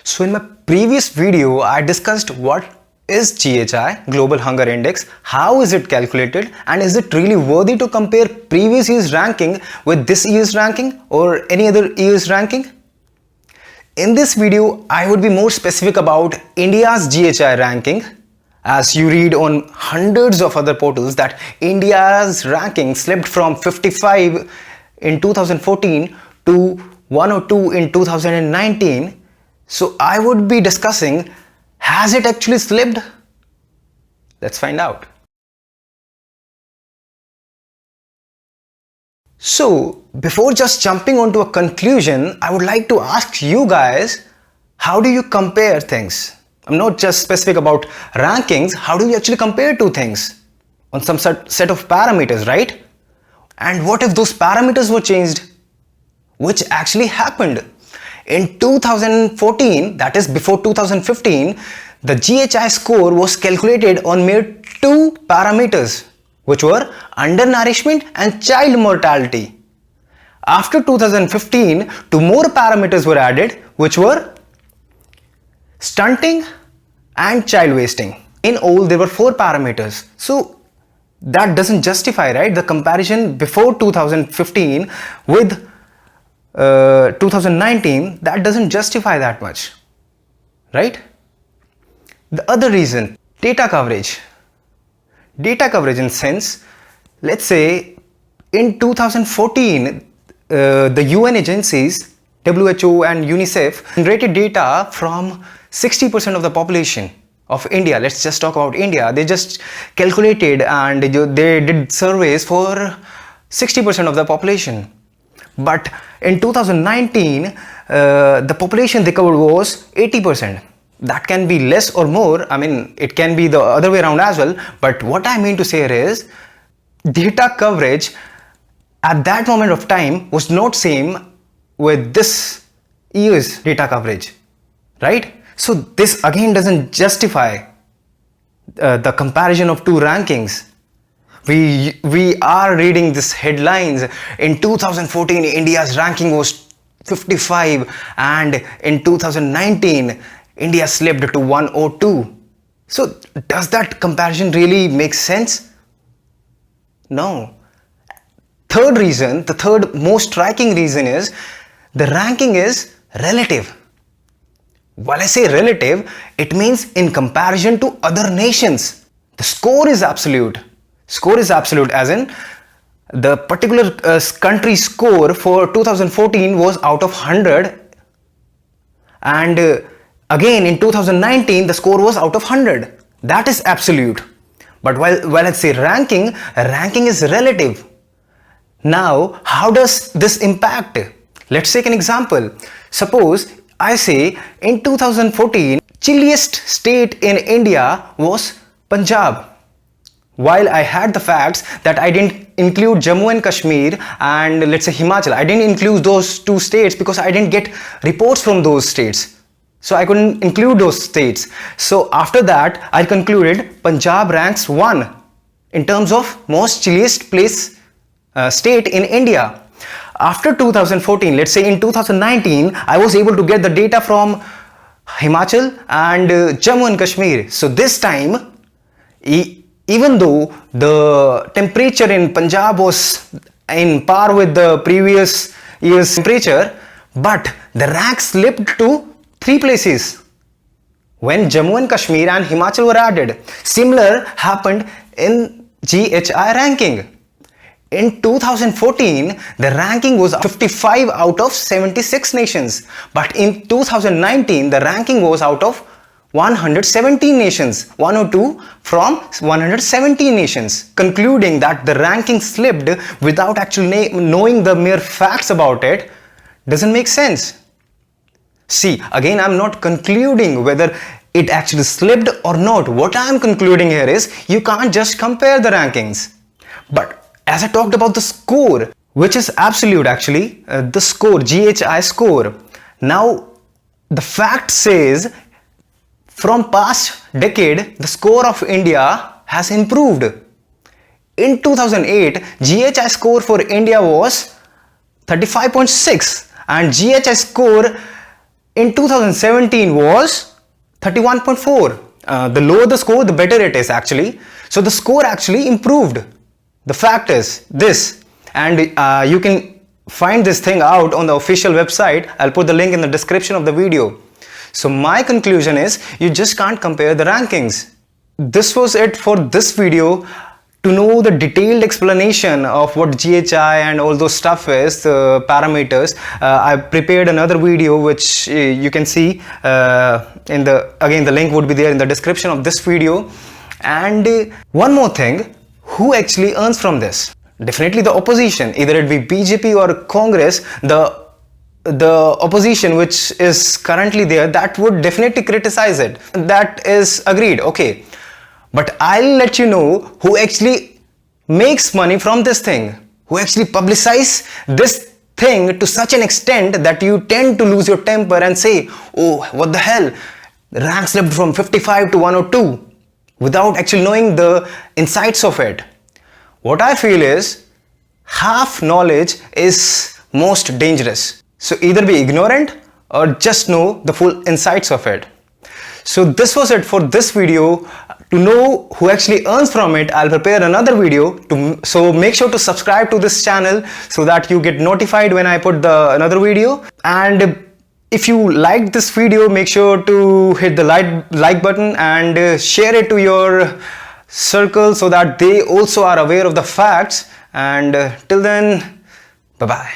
So in my previous video, I discussed what is GHI, Global Hunger Index, how is it calculated, and is it really worthy to compare previous year's ranking with this year's ranking or any other year's ranking? In this video, I would be more specific about India's GHI ranking, as you read on hundreds of other portals that India's ranking slipped from 55 in 2014 to 102 in 2019. So I would be discussing, has it actually slipped? Let's find out. So before just jumping onto a conclusion, I would like to ask you guys, how do you compare things? I'm not just specific about rankings, how do you actually compare two things on some set of parameters, right? And what if those parameters were changed? Which actually happened. In 2014, that is before 2015, the GHI score was calculated on mere two parameters, which were undernourishment and child mortality. After 2015, two more parameters were added, which were stunting and child wasting. In all, there were four parameters. So that doesn't justify, right, the comparison before 2015 with 2019. That doesn't justify that much, right? The other reason, data coverage. Data coverage in sense, let's say in 2014, the UN agencies, WHO and UNICEF, generated data from 60% of the population of India. Let's just talk about India. They just calculated and they did surveys for 60% of the population. But in 2019, the population they covered was 80%. That can be less or more. I mean, it can be the other way around as well. But what I mean to say here is, data coverage at that moment of time was not same with this year's data coverage, right? So this again doesn't justify the comparison of two rankings. We are reading these headlines. In 2014, India's ranking was 55, and in 2019, India slipped to 102. So does that comparison really make sense? No. Third reason, the third most striking reason is, the ranking is relative. While I say relative, it means in comparison to other nations. The score is absolute. Score is absolute as in the particular country score for 2014 was out of 100, and again in 2019 the score was out of 100. That is absolute. But while I say ranking is relative. Now how does this impact? Let's take an example. Suppose I say in 2014 chilliest state in India was Punjab. While I had the facts that I didn't include Jammu and Kashmir and let's say Himachal. I didn't include those two states because I didn't get reports from those states. So I couldn't include those states. So after that, I concluded Punjab ranks 1 in terms of most chilliest place state in India. After 2014, let's say in 2019, I was able to get the data from Himachal and Jammu and Kashmir. So this time, even though the temperature in Punjab was in par with the previous year's temperature, but the rank slipped to 3 places when Jammu and Kashmir and Himachal were added. Similar happened in GHI ranking. In 2014, the ranking was 55 out of 76 nations. But in 2019, the ranking was out of 117 nations, 102 from 117 nations, concluding that the ranking slipped without actually knowing the mere facts about it doesn't make sense. See, again, I'm not concluding whether it actually slipped or not. What I'm concluding here is, you can't just compare the rankings. But as I talked about the score, which is absolute actually, the score, GHI score. Now, the fact says, from past decade, the score of India has improved. In 2008, GHI score for India was 35.6 and GHI score in 2017 was 31.4. The lower the score, the better it is actually. So the score actually improved. The fact is this, and you can find this thing out on the official website. I'll put the link in the description of the video. So my conclusion is you just can't compare the rankings. This was it for this video. To know the detailed explanation of what GHI and all those stuff is, the parameters, I prepared another video which you can see in the, again the link would be there in the description of this video. And one more thing, who actually earns from this? Definitely the opposition, either it be BJP or Congress. The opposition which is currently there, that would definitely criticize it. That is agreed, okay. But I'll let you know who actually makes money from this thing, who actually publicize this thing to such an extent that you tend to lose your temper and say, oh, what the hell, the rank slipped from 55 to 102 without actually knowing the insights of it. What I feel is half knowledge is most dangerous. So either be ignorant or just know the full insights of it. So this was it for this video. To know who actually earns from it, I'll prepare another video. So make sure to subscribe to this channel so that you get notified when I put another video. And if you liked this video, make sure to hit the like button and share it to your circle so that they also are aware of the facts. And till then, bye bye.